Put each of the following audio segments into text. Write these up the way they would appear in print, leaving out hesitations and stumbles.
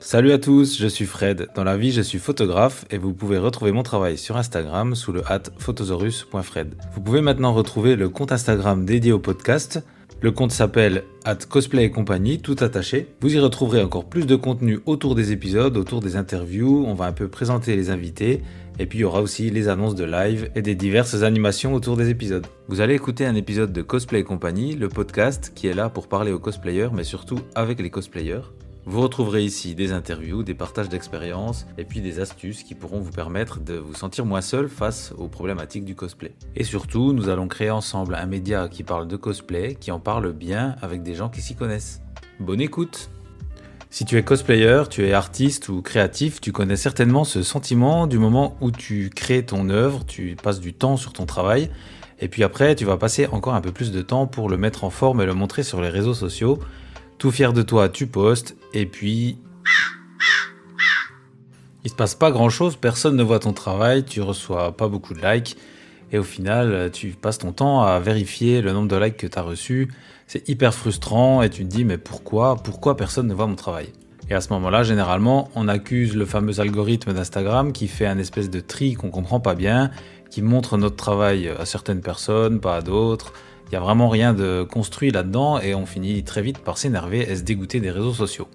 Salut à tous, je suis Fred. Dans la vie, je suis photographe et vous pouvez retrouver mon travail sur Instagram sous le @photosaurus.fred. Vous pouvez maintenant retrouver le compte Instagram dédié au podcast. Le compte s'appelle @cosplay et compagnie, tout attaché. Vous y retrouverez encore plus de contenu autour des épisodes, autour des interviews. On va un peu présenter les invités. Et puis il y aura aussi les annonces de live et des diverses animations autour des épisodes. Vous allez écouter un épisode de Cosplay et compagnie, le podcast qui est là pour parler aux cosplayers, mais surtout avec les cosplayers. Vous retrouverez ici des interviews, des partages d'expériences et puis des astuces qui pourront vous permettre de vous sentir moins seul face aux problématiques du cosplay. Et surtout, nous allons créer ensemble un média qui parle de cosplay, qui en parle bien avec des gens qui s'y connaissent. Bonne écoute! Si tu es cosplayer, tu es artiste ou créatif, tu connais certainement ce sentiment du moment où tu crées ton œuvre, tu passes du temps sur ton travail, et puis après tu vas passer encore un peu plus de temps pour le mettre en forme et le montrer sur les réseaux sociaux. Tout fier de toi, tu postes, et puis il se passe pas grand chose, personne ne voit ton travail, tu reçois pas beaucoup de likes, et au final, tu passes ton temps à vérifier le nombre de likes que tu as reçus. C'est hyper frustrant, et tu te dis, mais pourquoi personne ne voit mon travail? Et à ce moment-là, généralement, on accuse le fameux algorithme d'Instagram qui fait un espèce de tri qu'on comprend pas bien, qui montre notre travail à certaines personnes, pas à d'autres. Il n'y a vraiment rien de construit là-dedans et on finit très vite par s'énerver et se dégoûter des réseaux sociaux.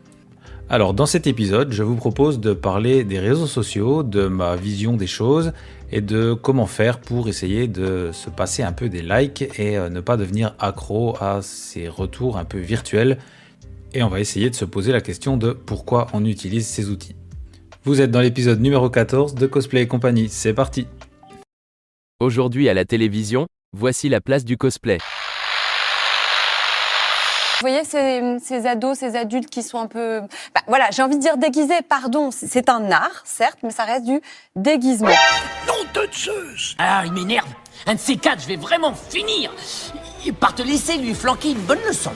Alors dans cet épisode, je vous propose de parler des réseaux sociaux, de ma vision des choses et de comment faire pour essayer de se passer un peu des likes et ne pas devenir accro à ces retours un peu virtuels. Et on va essayer de se poser la question de pourquoi on utilise ces outils. Vous êtes dans l'épisode numéro 14 de Cosplay et compagnie, c'est parti! Aujourd'hui à la télévision, voici la place du cosplay. Vous voyez ces ados, ces adultes qui sont un peu... voilà, j'ai envie de dire déguisés, pardon, c'est un art, certes, mais ça reste du déguisement. Nom de Zeus! Ah, il m'énerve. Un de ces quatre, je vais vraiment finir par te laisser lui flanquer une bonne leçon.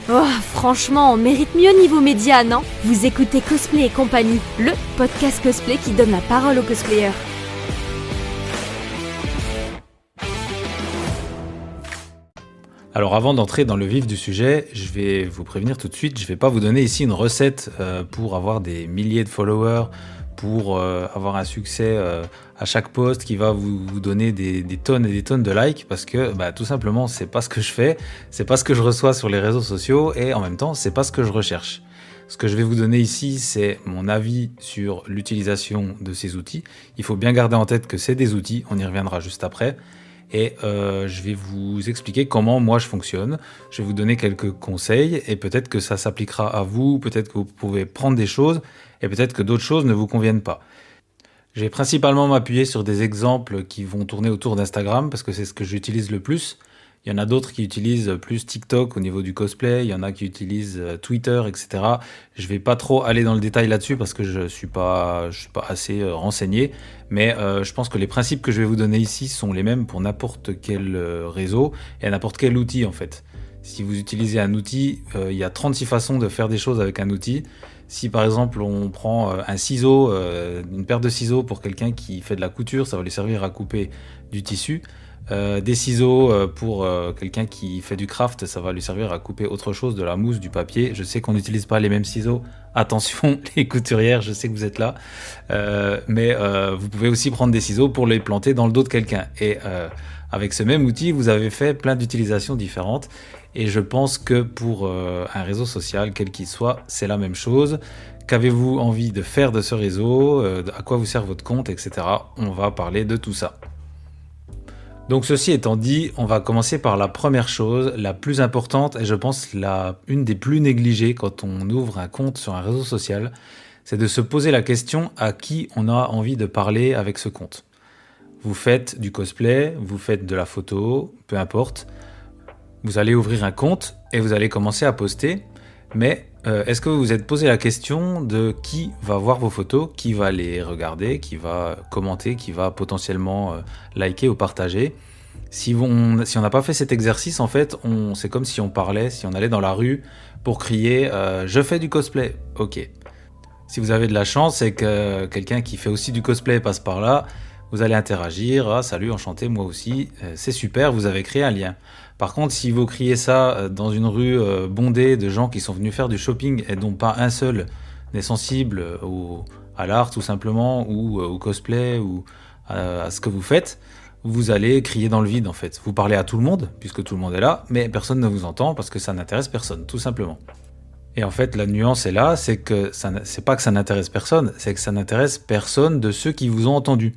Oh, franchement, on mérite mieux niveau média, non? Vous écoutez Cosplay et compagnie, le podcast cosplay qui donne la parole aux cosplayers. Alors avant d'entrer dans le vif du sujet, je vais vous prévenir tout de suite, je ne vais pas vous donner ici une recette pour avoir des milliers de followers, pour avoir un succès à chaque post qui va vous donner des tonnes et des tonnes de likes, parce que tout simplement c'est pas ce que je fais, c'est pas ce que je reçois sur les réseaux sociaux et en même temps c'est pas ce que je recherche. Ce que je vais vous donner ici, c'est mon avis sur l'utilisation de ces outils. Il faut bien garder en tête que c'est des outils, on y reviendra juste après. Et je vais vous expliquer comment moi je fonctionne. Je vais vous donner quelques conseils et peut-être que ça s'appliquera à vous, peut-être que vous pouvez prendre des choses et peut-être que d'autres choses ne vous conviennent pas. Je vais principalement m'appuyer sur des exemples qui vont tourner autour d'Instagram parce que c'est ce que j'utilise le plus. Il y en a d'autres qui utilisent plus TikTok au niveau du cosplay, il y en a qui utilisent Twitter, etc. Je vais pas trop aller dans le détail là-dessus parce que je suis pas assez renseigné, mais je pense que les principes que je vais vous donner ici sont les mêmes pour n'importe quel réseau et n'importe quel outil en fait. Si vous utilisez un outil, il y a 36 façons de faire des choses avec un outil. Si par exemple on prend un ciseau, une paire de ciseaux pour quelqu'un qui fait de la couture, ça va lui servir à couper du tissu. Des ciseaux pour quelqu'un qui fait du craft, ça va lui servir à couper autre chose, de la mousse, du papier. Je sais qu'on n'utilise pas les mêmes ciseaux. Attention, les couturières, je sais que vous êtes là. Mais vous pouvez aussi prendre des ciseaux pour les planter dans le dos de quelqu'un. Et avec ce même outil, vous avez fait plein d'utilisations différentes. Et je pense que pour un réseau social, quel qu'il soit, c'est la même chose. Qu'avez-vous envie de faire de ce réseau? À quoi vous sert votre compte, etc. On va parler de tout ça. Donc ceci étant dit, on va commencer par la première chose, la plus importante et je pense une des plus négligées quand on ouvre un compte sur un réseau social, c'est de se poser la question à qui on a envie de parler avec ce compte. Vous faites du cosplay, vous faites de la photo, peu importe, vous allez ouvrir un compte et vous allez commencer à poster, mais est-ce que vous vous êtes posé la question de qui va voir vos photos, qui va les regarder, qui va commenter, qui va potentiellement liker ou partager? Si on n'a pas fait cet exercice, en fait, c'est comme si on parlait, si on allait dans la rue pour crier « je fais du cosplay ». Ok. Si vous avez de la chance, c'est que quelqu'un qui fait aussi du cosplay passe par là, vous allez interagir, ah salut, enchanté, moi aussi, c'est super, vous avez créé un lien. Par contre, si vous criez ça dans une rue bondée de gens qui sont venus faire du shopping et dont pas un seul est sensible à l'art tout simplement, ou au cosplay, ou à ce que vous faites, vous allez crier dans le vide en fait. Vous parlez à tout le monde, puisque tout le monde est là, mais personne ne vous entend parce que ça n'intéresse personne, tout simplement. Et en fait, la nuance est là, c'est que c'est pas que ça n'intéresse personne, c'est que ça n'intéresse personne de ceux qui vous ont entendu.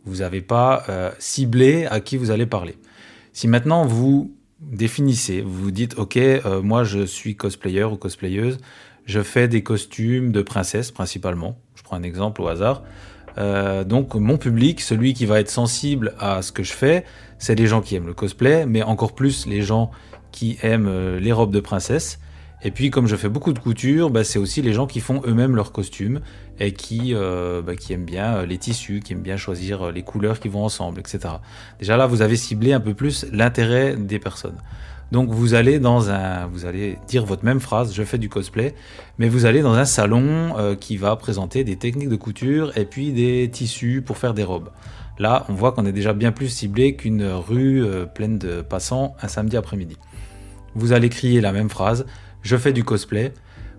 Vous n'avez pas ciblé à qui vous allez parler. Si maintenant vous définissez, vous vous dites, ok, moi je suis cosplayer ou cosplayeuse, je fais des costumes de princesse principalement, je prends un exemple au hasard, donc mon public, celui qui va être sensible à ce que je fais, c'est les gens qui aiment le cosplay, mais encore plus les gens qui aiment les robes de princesse. Et puis comme je fais beaucoup de couture, c'est aussi les gens qui font eux-mêmes leurs costumes et qui aiment bien les tissus, qui aiment bien choisir les couleurs qui vont ensemble, etc. Déjà là, vous avez ciblé un peu plus l'intérêt des personnes. Donc vous allez dire votre même phrase, je fais du cosplay, mais vous allez dans un salon qui va présenter des techniques de couture et puis des tissus pour faire des robes. Là, on voit qu'on est déjà bien plus ciblé qu'une rue pleine de passants un samedi après-midi. Vous allez crier la même phrase, je fais du cosplay.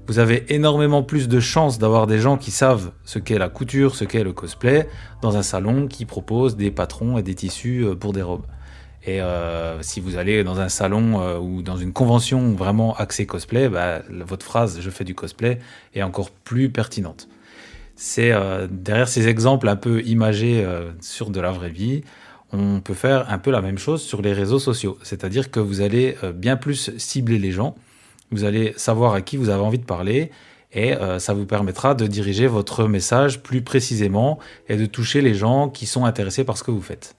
Vous avez énormément plus de chances d'avoir des gens qui savent ce qu'est la couture, ce qu'est le cosplay, dans un salon qui propose des patrons et des tissus pour des robes. Et si vous allez dans un salon ou dans une convention vraiment axée cosplay, votre phrase « je fais du cosplay » est encore plus pertinente. C'est derrière ces exemples un peu imagés sur de la vraie vie, on peut faire un peu la même chose sur les réseaux sociaux. C'est-à-dire que vous allez bien plus cibler les gens, vous allez savoir à qui vous avez envie de parler et ça vous permettra de diriger votre message plus précisément et de toucher les gens qui sont intéressés par ce que vous faites.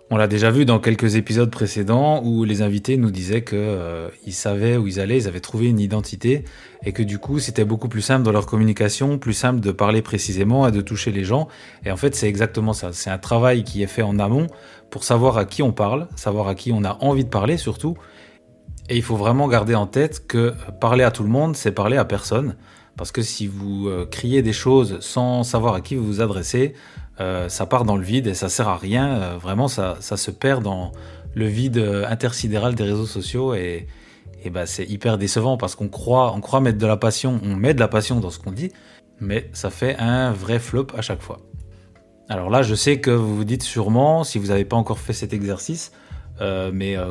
On l'a déjà vu dans quelques épisodes précédents où les invités nous disaient qu'ils savaient où ils allaient, ils avaient trouvé une identité et que du coup c'était beaucoup plus simple dans leur communication, plus simple de parler précisément et de toucher les gens. Et en fait c'est exactement ça, c'est un travail qui est fait en amont pour savoir à qui on parle, savoir à qui on a envie de parler surtout. Et il faut vraiment garder en tête que parler à tout le monde, c'est parler à personne. Parce que si vous criez des choses sans savoir à qui vous vous adressez, ça part dans le vide et ça sert à rien. Vraiment, ça se perd dans le vide intersidéral des réseaux sociaux et c'est hyper décevant parce qu'on croit mettre de la passion, on met de la passion dans ce qu'on dit, mais ça fait un vrai flop à chaque fois. Alors là, je sais que vous vous dites sûrement, si vous n'avez pas encore fait cet exercice,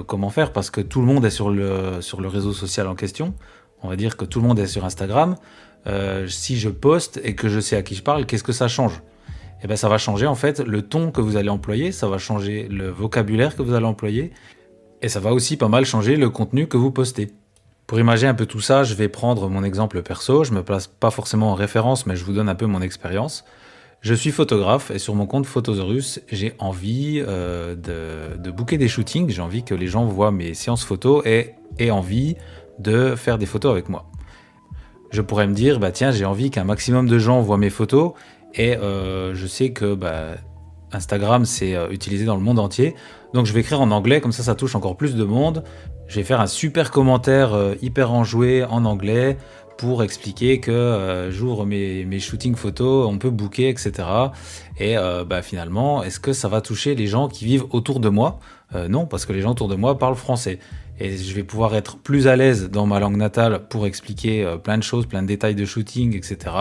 comment faire? Parce que tout le monde est sur le réseau social en question. On va dire que tout le monde est sur Instagram. Si je poste et que je sais à qui je parle, qu'est-ce que ça change? Ça va changer en fait le ton que vous allez employer, ça va changer le vocabulaire que vous allez employer et ça va aussi pas mal changer le contenu que vous postez. Pour imaginer un peu tout ça, je vais prendre mon exemple perso. Je me place pas forcément en référence, mais je vous donne un peu mon expérience. Je suis photographe et sur mon compte Photosaurus, j'ai envie de booker des shootings. J'ai envie que les gens voient mes séances photos et aient envie de faire des photos avec moi. Je pourrais me dire, tiens, j'ai envie qu'un maximum de gens voient mes photos et je sais que Instagram, c'est utilisé dans le monde entier. Donc je vais écrire en anglais, comme ça touche encore plus de monde. Je vais faire un super commentaire hyper enjoué en anglais pour expliquer que j'ouvre mes shootings photos, on peut booker, etc. Et finalement, est-ce que ça va toucher les gens qui vivent autour de moi? Non, parce que les gens autour de moi parlent français. Et je vais pouvoir être plus à l'aise dans ma langue natale pour expliquer plein de choses, plein de détails de shooting, etc.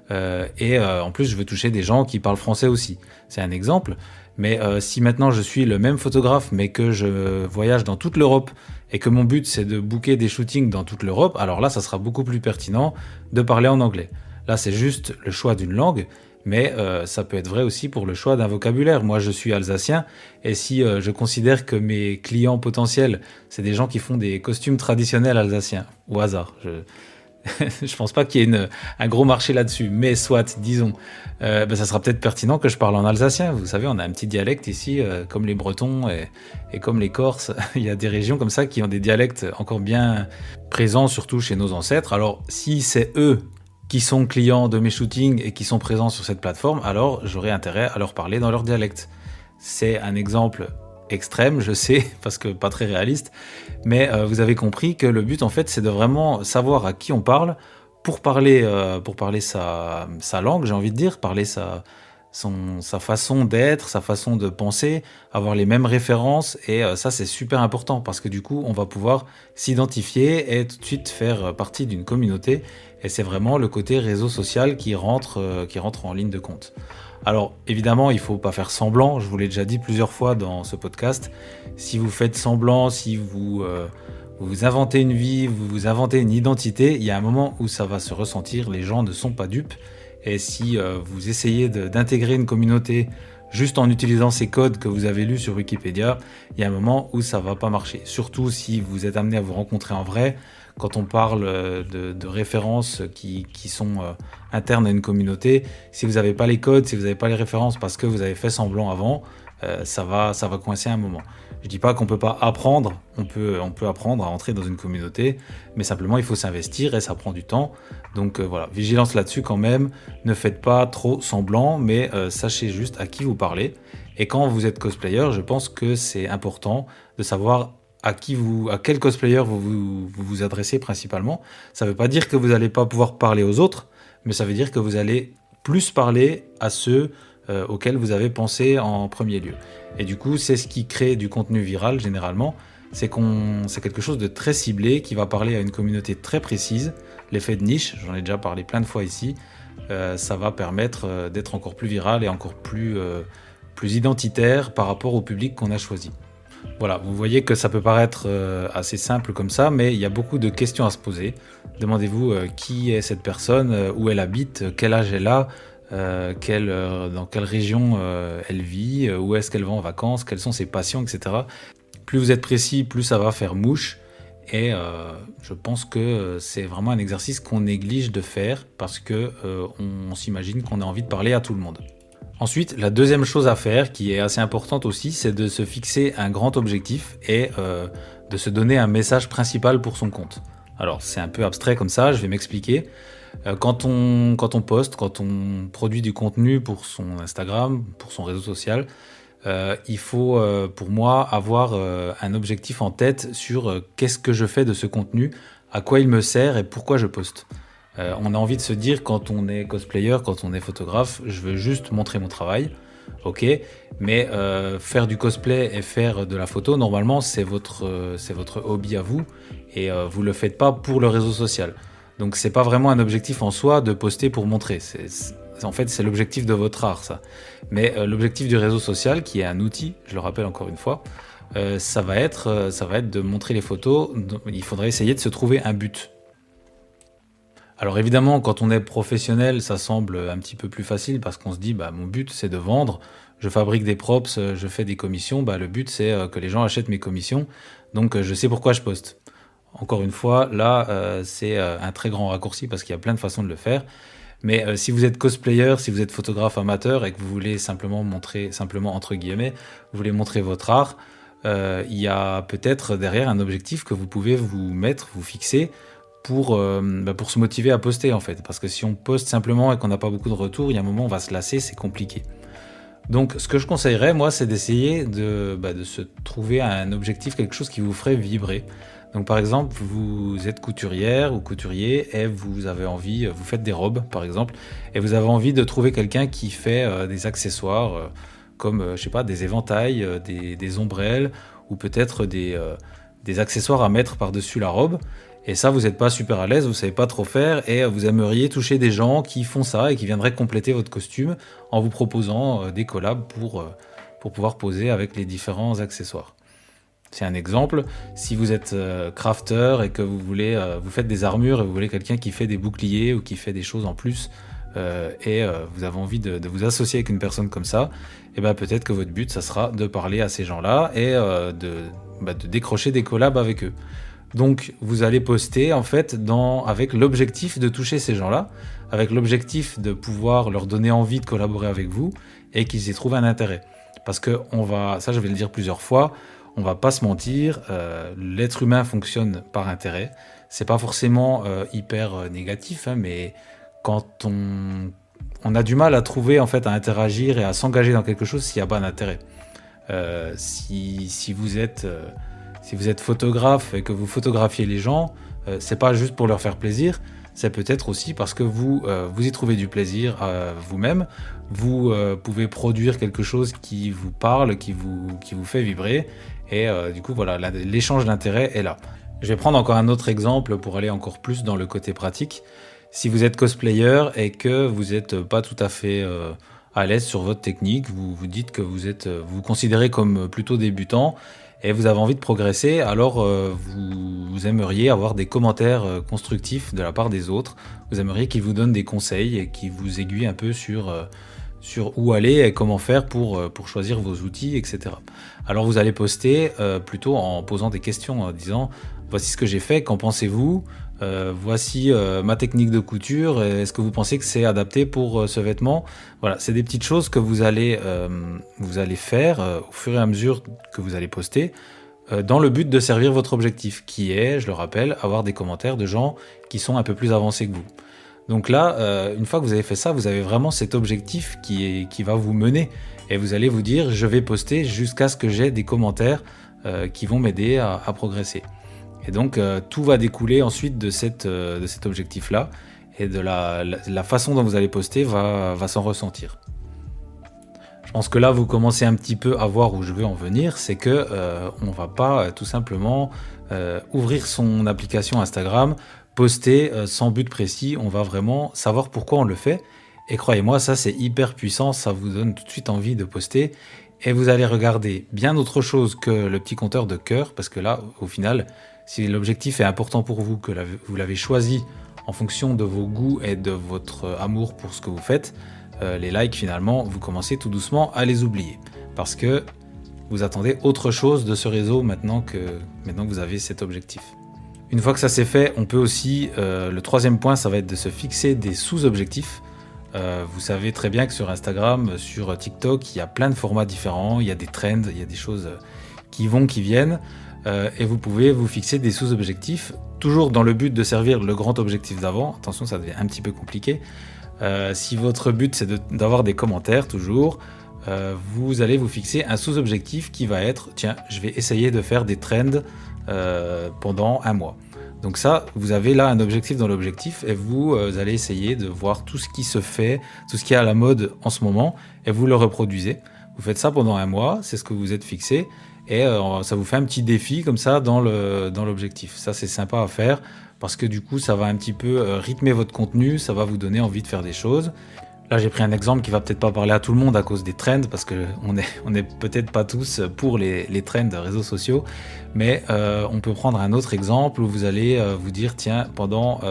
En plus, je veux toucher des gens qui parlent français aussi. C'est un exemple. Mais si maintenant je suis le même photographe, mais que je voyage dans toute l'Europe et que mon but c'est de booker des shootings dans toute l'Europe, alors là, ça sera beaucoup plus pertinent de parler en anglais. Là, c'est juste le choix d'une langue, mais ça peut être vrai aussi pour le choix d'un vocabulaire. Moi, je suis alsacien, et si je considère que mes clients potentiels, c'est des gens qui font des costumes traditionnels alsaciens, au hasard, je pense pas qu'il y ait un gros marché là-dessus, mais soit, disons, ça sera peut-être pertinent que je parle en alsacien. Vous savez, on a un petit dialecte ici, comme les Bretons et comme les Corses. Il y a des régions comme ça qui ont des dialectes encore bien présents, surtout chez nos ancêtres. Alors, si c'est eux qui sont clients de mes shootings et qui sont présents sur cette plateforme, alors j'aurais intérêt à leur parler dans leur dialecte. C'est un exemple extrême, je sais, parce que pas très réaliste, mais vous avez compris que le but en fait c'est de vraiment savoir à qui on parle pour parler sa langue, j'ai envie de dire, parler sa façon d'être, sa façon de penser, avoir les mêmes références. Et ça, c'est super important parce que du coup, on va pouvoir s'identifier et tout de suite faire partie d'une communauté. Et c'est vraiment le côté réseau social qui rentre en ligne de compte. Alors évidemment, il ne faut pas faire semblant, je vous l'ai déjà dit plusieurs fois dans ce podcast. Si vous faites semblant, si vous inventez une vie, vous inventez une identité, il y a un moment où ça va se ressentir, les gens ne sont pas dupes. Et si vous essayez d'intégrer une communauté juste en utilisant ces codes que vous avez lus sur Wikipédia, il y a un moment où ça ne va pas marcher. Surtout si vous êtes amené à vous rencontrer en vrai. Quand on parle de références qui sont internes à une communauté, si vous n'avez pas les codes, si vous n'avez pas les références parce que vous avez fait semblant avant, ça va coincer un moment. Je ne dis pas qu'on ne peut pas apprendre, on peut apprendre à entrer dans une communauté, mais simplement il faut s'investir et ça prend du temps. Donc voilà, vigilance là-dessus quand même, ne faites pas trop semblant, mais sachez juste à qui vous parlez. Et quand vous êtes cosplayer, je pense que c'est important de savoir à quel cosplayer vous adressez principalement. Ça ne veut pas dire que vous n'allez pas pouvoir parler aux autres, mais ça veut dire que vous allez plus parler à ceux auxquels vous avez pensé en premier lieu. Et du coup, c'est ce qui crée du contenu viral généralement, c'est quelque chose de très ciblé qui va parler à une communauté très précise. L'effet de niche, j'en ai déjà parlé plein de fois ici, ça va permettre d'être encore plus viral et encore plus identitaire par rapport au public qu'on a choisi. Voilà, vous voyez que ça peut paraître assez simple comme ça, mais il y a beaucoup de questions à se poser. Demandez-vous qui est cette personne, où elle habite, quel âge elle a, dans quelle région elle vit, où est-ce qu'elle va en vacances, quelles sont ses passions, etc. Plus vous êtes précis, plus ça va faire mouche. Et je pense que c'est vraiment un exercice qu'on néglige de faire parce qu'on s'imagine qu'on a envie de parler à tout le monde. Ensuite, la deuxième chose à faire, qui est assez importante aussi, c'est de se fixer un grand objectif et de se donner un message principal pour son compte. Alors, c'est un peu abstrait comme ça, je vais m'expliquer. Quand on poste, quand on produit du contenu pour son Instagram, pour son réseau social, il faut, pour moi, avoir un objectif en tête sur qu'est-ce que je fais de ce contenu, à quoi il me sert et pourquoi je poste. On a envie de se dire quand on est cosplayer, quand on est photographe, je veux juste montrer mon travail, ok, mais faire du cosplay et faire de la photo, normalement c'est votre hobby à vous et vous le faites pas pour le réseau social. Donc c'est pas vraiment un objectif en soi de poster pour montrer, en fait c'est l'objectif de votre art ça. Mais l'objectif du réseau social, qui est un outil, je le rappelle encore une fois, ça va être de montrer les photos, il faudrait essayer de se trouver un but. Alors évidemment, quand on est professionnel, ça semble un petit peu plus facile parce qu'on se dit mon but c'est de vendre, je fabrique des props, je fais des commissions, le but c'est que les gens achètent mes commissions, donc je sais pourquoi je poste. Encore une fois, là c'est un très grand raccourci parce qu'il y a plein de façons de le faire, mais si vous êtes cosplayer, si vous êtes photographe amateur et que vous voulez simplement entre guillemets, vous voulez montrer votre art, il y a peut-être derrière un objectif que vous pouvez vous fixer, pour se motiver à poster en fait, parce que si on poste simplement et qu'on n'a pas beaucoup de retours, il y a un moment où on va se lasser, c'est compliqué. Donc ce que je conseillerais moi, c'est d'essayer de se trouver un objectif, quelque chose qui vous ferait vibrer. Donc par exemple, vous êtes couturière ou couturier et vous faites des robes par exemple, et vous avez envie de trouver quelqu'un qui fait des accessoires comme je sais pas, des éventails, des ombrelles ou peut-être des accessoires à mettre par-dessus la robe. Et ça, vous n'êtes pas super à l'aise, vous ne savez pas trop faire et vous aimeriez toucher des gens qui font ça et qui viendraient compléter votre costume en vous proposant des collabs pour pouvoir poser avec les différents accessoires. C'est un exemple. Si vous êtes crafter et que vous faites des armures et vous voulez quelqu'un qui fait des boucliers ou qui fait des choses en plus vous avez envie de vous associer avec une personne comme ça, et peut-être que votre but, ça sera de parler à ces gens-là et de décrocher des collabs avec eux. Donc vous allez poster en fait avec l'objectif de toucher ces gens-là, avec l'objectif de pouvoir leur donner envie de collaborer avec vous et qu'ils y trouvent un intérêt. Parce que ça je vais le dire plusieurs fois, on va pas se mentir, l'être humain fonctionne par intérêt. C'est pas forcément hyper négatif, mais quand on a du mal à trouver en fait à interagir et à s'engager dans quelque chose s'il n'y a pas d'intérêt. Si vous êtes photographe et que vous photographiez les gens, c'est pas juste pour leur faire plaisir, c'est peut-être aussi parce que vous y trouvez du plaisir vous-même. Vous pouvez produire quelque chose qui vous parle, qui vous fait vibrer. Et du coup, voilà, l'échange d'intérêt est là. Je vais prendre encore un autre exemple pour aller encore plus dans le côté pratique. Si vous êtes cosplayer et que vous n'êtes pas tout à fait à l'aise sur votre technique, vous vous dites que vous vous considérez comme plutôt débutant et vous avez envie de progresser, alors vous aimeriez avoir des commentaires constructifs de la part des autres. Vous aimeriez qu'ils vous donnent des conseils et qu'ils vous aiguillent un peu sur où aller et comment faire pour choisir vos outils, etc. Alors vous allez poster plutôt en posant des questions, en disant « Voici ce que j'ai fait, qu'en pensez-vous ? Voici ma technique de couture, est-ce que vous pensez que c'est adapté pour ce vêtement ?» Voilà, c'est des petites choses que vous allez faire au fur et à mesure que vous allez poster, dans le but de servir votre objectif, qui est, je le rappelle, avoir des commentaires de gens qui sont un peu plus avancés que vous. Donc là, une fois que vous avez fait ça, vous avez vraiment cet objectif qui va vous mener. Et vous allez vous dire, je vais poster jusqu'à ce que j'ai des commentaires qui vont m'aider à progresser. Et donc, tout va découler ensuite de cet objectif-là. Et de la façon dont vous allez poster va s'en ressentir. Je pense que là, vous commencez un petit peu à voir où je veux en venir. C'est que on ne va pas tout simplement ouvrir son application Instagram, poster sans but précis, on va vraiment savoir pourquoi on le fait. Et croyez-moi, ça c'est hyper puissant, ça vous donne tout de suite envie de poster. Et vous allez regarder bien autre chose que le petit compteur de cœur, parce que là, au final, si l'objectif est important pour vous, que vous l'avez choisi en fonction de vos goûts et de votre amour pour ce que vous faites, les likes finalement, vous commencez tout doucement à les oublier. Parce que vous attendez autre chose de ce réseau maintenant que vous avez cet objectif. Une fois que ça c'est fait, on peut aussi, le troisième point, ça va être de se fixer des sous-objectifs. Vous savez très bien que sur Instagram, sur TikTok, il y a plein de formats différents, il y a des trends, il y a des choses qui vont, qui viennent, et vous pouvez vous fixer des sous-objectifs, toujours dans le but de servir le grand objectif d'avant. Attention, ça devient un petit peu compliqué. Si votre but c'est d'avoir des commentaires toujours, vous allez vous fixer un sous-objectif qui va être, tiens, je vais essayer de faire des trends pendant un mois. Donc ça, vous avez là un objectif dans l'objectif et vous allez essayer de voir tout ce qui se fait, tout ce qui est à la mode en ce moment et vous le reproduisez. Vous faites ça pendant un mois, c'est ce que vous êtes fixé et ça vous fait un petit défi comme ça dans l'objectif. Ça, c'est sympa à faire parce que du coup, ça va un petit peu rythmer votre contenu, ça va vous donner envie de faire des choses. Là, j'ai pris un exemple qui va peut-être pas parler à tout le monde à cause des trends, parce que on est peut-être pas tous pour les trends de réseaux sociaux, mais on peut prendre un autre exemple où vous allez vous dire, tiens, pendant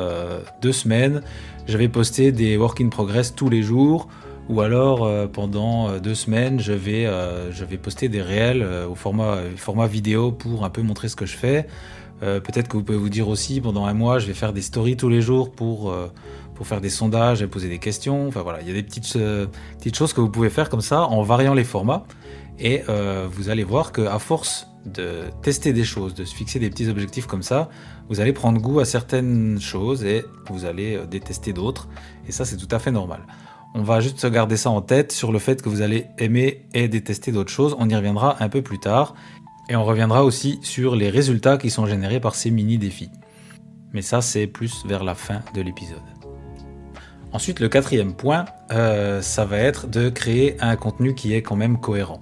2 semaines, je vais poster des work in progress tous les jours, ou alors pendant 2 semaines, je vais poster des réels au format vidéo pour un peu montrer ce que je fais. Peut-être que vous pouvez vous dire aussi, pendant un mois, je vais faire des stories tous les jours pour faire des sondages et poser des questions. Enfin voilà, il y a des petites choses que vous pouvez faire comme ça en variant les formats. Et vous allez voir qu'à force de tester des choses, de se fixer des petits objectifs comme ça, vous allez prendre goût à certaines choses et vous allez détester d'autres. Et ça, c'est tout à fait normal. On va juste se garder ça en tête sur le fait que vous allez aimer et détester d'autres choses. On y reviendra un peu plus tard. Et on reviendra aussi sur les résultats qui sont générés par ces mini-défis. Mais ça, c'est plus vers la fin de l'épisode. Ensuite, le 4e point, ça va être de créer un contenu qui est quand même cohérent.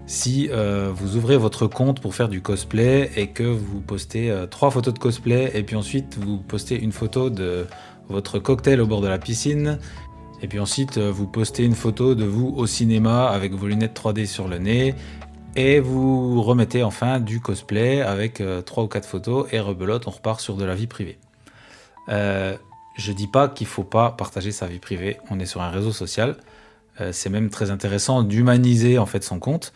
Si vous ouvrez votre compte pour faire du cosplay et que vous postez 3 photos de cosplay et puis ensuite vous postez une photo de votre cocktail au bord de la piscine et puis ensuite vous postez une photo de vous au cinéma avec vos lunettes 3D sur le nez et vous remettez enfin du cosplay avec 3 ou 4 photos et rebelote, on repart sur de la vie privée. Je dis pas qu'il faut pas partager sa vie privée, on est sur un réseau social, c'est même très intéressant d'humaniser en fait son compte.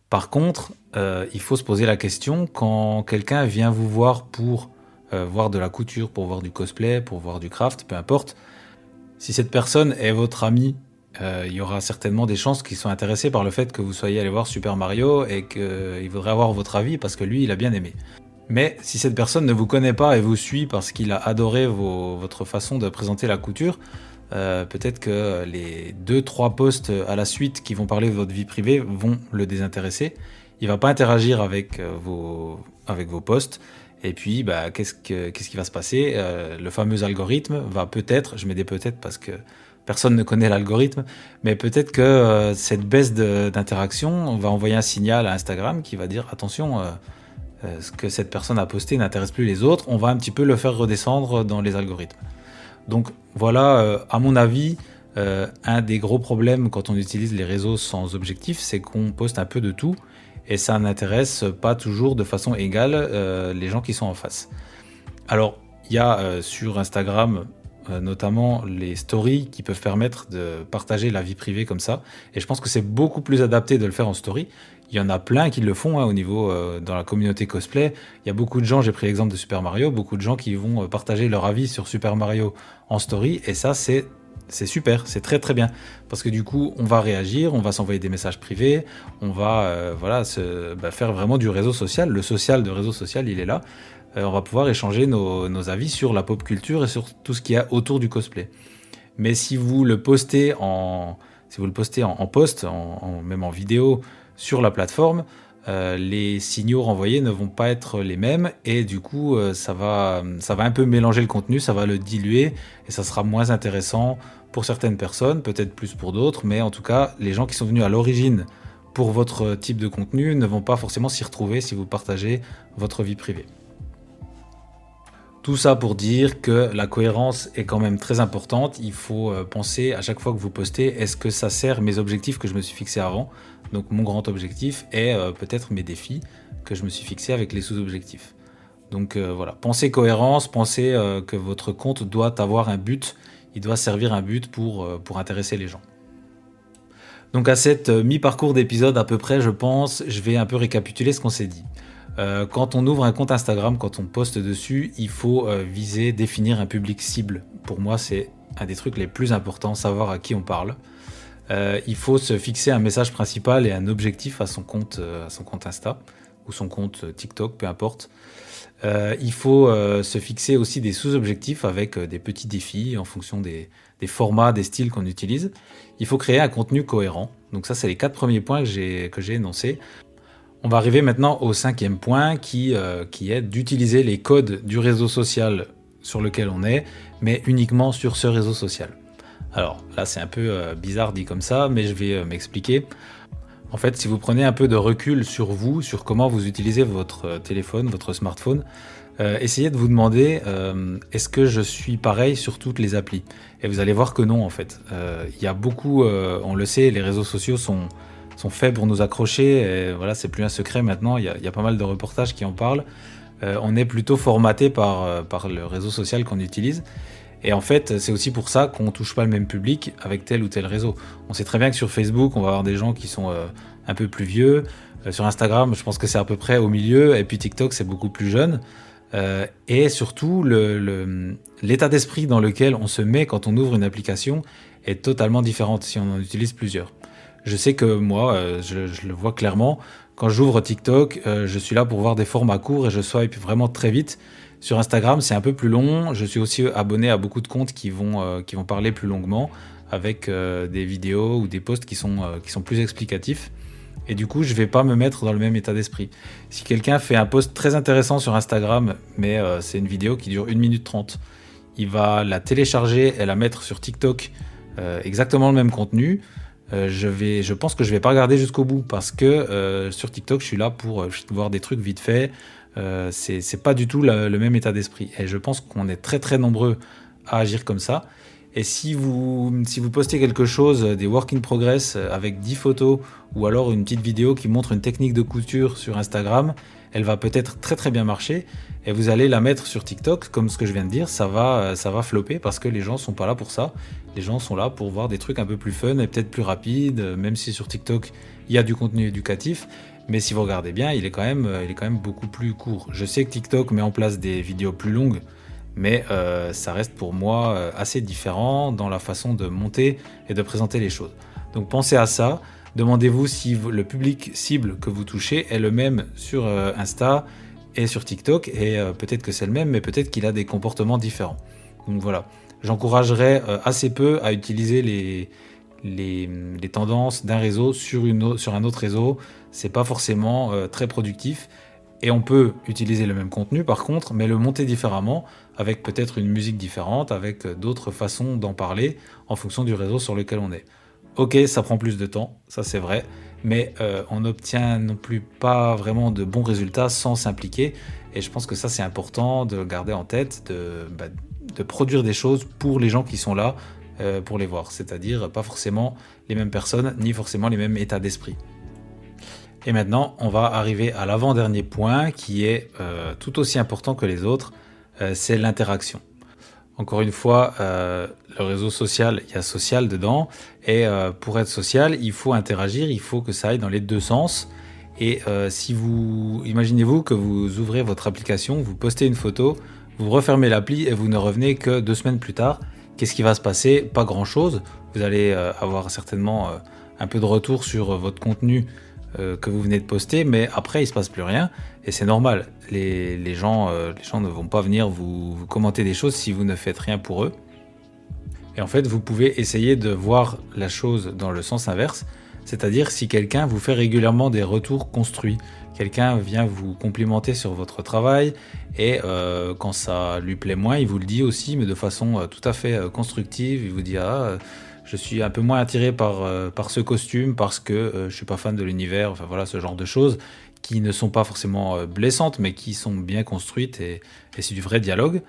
Par contre, il faut se poser la question quand quelqu'un vient vous voir pour voir de la couture, pour voir du cosplay, pour voir du craft, peu importe. Si cette personne est votre ami, il y aura certainement des chances qu'ils soient intéressés par le fait que vous soyez allé voir Super Mario et qu'il voudrait avoir votre avis parce que lui, il a bien aimé. Mais si cette personne ne vous connaît pas et vous suit parce qu'il a adoré votre façon de présenter la couture, peut-être que les 2-3 posts à la suite qui vont parler de votre vie privée vont le désintéresser. Il ne va pas interagir avec vos posts Et puis, qu'est-ce qui va se passer? Le fameux algorithme va peut-être, je mets des peut-être parce que personne ne connaît l'algorithme, mais peut-être que cette baisse d'interaction, on va envoyer un signal à Instagram qui va dire attention, ce que cette personne a posté n'intéresse plus les autres, on va un petit peu le faire redescendre dans les algorithmes. Donc voilà, à mon avis, un des gros problèmes quand on utilise les réseaux sans objectif, c'est qu'on poste un peu de tout et ça n'intéresse pas toujours de façon égale les gens qui sont en face. Alors, il y a sur Instagram notamment les stories qui peuvent permettre de partager la vie privée comme ça. Et je pense que c'est beaucoup plus adapté de le faire en story. Il y en a plein qui le font au niveau dans la communauté cosplay. Il y a beaucoup de gens, j'ai pris l'exemple de Super Mario, beaucoup de gens qui vont partager leur avis sur Super Mario en story. Et ça, c'est super, c'est très très bien. Parce que du coup, on va réagir, on va s'envoyer des messages privés, on va faire vraiment du réseau social. Le social de réseau social, il est là. On va pouvoir échanger nos avis sur la pop culture et sur tout ce qu'il y a autour du cosplay. Mais si vous le postez en post, même en vidéo sur la plateforme, les signaux renvoyés ne vont pas être les mêmes et du coup ça va un peu mélanger le contenu, ça va le diluer et ça sera moins intéressant pour certaines personnes, peut-être plus pour d'autres, mais en tout cas les gens qui sont venus à l'origine pour votre type de contenu ne vont pas forcément s'y retrouver si vous partagez votre vie privée. Tout ça pour dire que la cohérence est quand même très importante. Il faut penser à chaque fois que vous postez, est-ce que ça sert mes objectifs que je me suis fixés avant? Donc mon grand objectif est peut-être mes défis que je me suis fixés avec les sous-objectifs. Donc voilà, pensez cohérence, pensez que votre compte doit avoir un but, il doit servir un but pour intéresser les gens. Donc à cette mi-parcours d'épisode à peu près, je pense, je vais un peu récapituler ce qu'on s'est dit. Quand on ouvre un compte Instagram, quand on poste dessus, il faut viser, définir un public cible. Pour moi, c'est un des trucs les plus importants, savoir à qui on parle. Il faut se fixer un message principal et un objectif à son compte Insta ou son compte TikTok, peu importe. Il faut se fixer aussi des sous-objectifs avec des petits défis en fonction des formats, des styles qu'on utilise. Il faut créer un contenu cohérent. Donc ça, c'est les 4 premiers points que j'ai énoncés. On va arriver maintenant au 5e point qui est d'utiliser les codes du réseau social sur lequel on est, mais uniquement sur ce réseau social. Alors là, c'est un peu bizarre dit comme ça, mais je vais m'expliquer. En fait, si vous prenez un peu de recul sur vous, sur comment vous utilisez votre téléphone, votre smartphone, essayez de vous demander est-ce que je suis pareil sur toutes les applis? Et vous allez voir que non, en fait. Il y a beaucoup, on le sait, les réseaux sociaux sont faits pour nous accrocher, et voilà, c'est plus un secret maintenant, il y a pas mal de reportages qui en parlent. On est plutôt formaté par le réseau social qu'on utilise, et en fait, c'est aussi pour ça qu'on touche pas le même public avec tel ou tel réseau. On sait très bien que sur Facebook, on va avoir des gens qui sont un peu plus vieux, sur Instagram, je pense que c'est à peu près au milieu, et puis TikTok, c'est beaucoup plus jeune, et surtout, l'état d'esprit dans lequel on se met quand on ouvre une application est totalement différent si on en utilise plusieurs. Je sais que moi, je le vois clairement, quand j'ouvre TikTok, je suis là pour voir des formats courts et je swipe vraiment très vite. Sur Instagram, c'est un peu plus long. Je suis aussi abonné à beaucoup de comptes qui vont parler plus longuement avec des vidéos ou des posts qui sont plus explicatifs. Et du coup, je ne vais pas me mettre dans le même état d'esprit. Si quelqu'un fait un post très intéressant sur Instagram, mais c'est une vidéo qui dure 1 minute 30, il va la télécharger et la mettre sur TikTok, exactement le même contenu. Je pense que je vais pas regarder jusqu'au bout parce que sur TikTok, je suis là pour voir des trucs vite fait. C'est pas du tout le même état d'esprit. Et je pense qu'on est très très nombreux à agir comme ça. Et si vous postez quelque chose, des work in progress avec 10 photos ou alors une petite vidéo qui montre une technique de couture sur Instagram, elle va peut-être très très bien marcher et vous allez la mettre sur TikTok, comme ce que je viens de dire, ça va flopper parce que les gens sont pas là pour ça. Les gens sont là pour voir des trucs un peu plus fun et peut-être plus rapides, même si sur TikTok il y a du contenu éducatif, mais si vous regardez bien, il est quand même beaucoup plus court. Je sais que TikTok met en place des vidéos plus longues, mais ça reste pour moi assez différent dans la façon de monter et de présenter les choses. Donc pensez à ça. Demandez-vous si le public cible que vous touchez est le même sur Insta et sur TikTok, et peut-être que c'est le même, mais peut-être qu'il a des comportements différents. Donc voilà, j'encouragerais assez peu à utiliser les tendances d'un réseau sur un autre réseau. C'est pas forcément très productif. Et on peut utiliser le même contenu par contre, mais le monter différemment, avec peut-être une musique différente, avec d'autres façons d'en parler en fonction du réseau sur lequel on est. Ok, ça prend plus de temps, ça c'est vrai, mais on n'obtient non plus pas vraiment de bons résultats sans s'impliquer. Et je pense que ça c'est important de le garder en tête, de produire des choses pour les gens qui sont là pour les voir. C'est-à-dire pas forcément les mêmes personnes, ni forcément les mêmes états d'esprit. Et maintenant, on va arriver à l'avant-dernier point qui est tout aussi important que les autres, c'est l'interaction. Encore une fois, le réseau social, il y a social dedans, et pour être social, il faut interagir, il faut que ça aille dans les deux sens. Et imaginez-vous que vous ouvrez votre application, vous postez une photo, vous refermez l'appli et vous ne revenez que 2 semaines plus tard. Qu'est-ce qui va se passer? Pas grand-chose. Vous allez avoir certainement un peu de retour sur votre contenu que vous venez de poster, mais après il se passe plus rien et c'est normal. Les gens ne vont pas venir vous commenter des choses si vous ne faites rien pour eux. Et en fait, vous pouvez essayer de voir la chose dans le sens inverse, c'est-à-dire si quelqu'un vous fait régulièrement des retours construits, quelqu'un vient vous complimenter sur votre travail et quand ça lui plaît moins, il vous le dit aussi, mais de façon tout à fait constructive. Il vous dit je suis un peu moins attiré par ce costume parce que je suis pas fan de l'univers, enfin voilà, ce genre de choses qui ne sont pas forcément blessantes mais qui sont bien construites et c'est du vrai dialogue.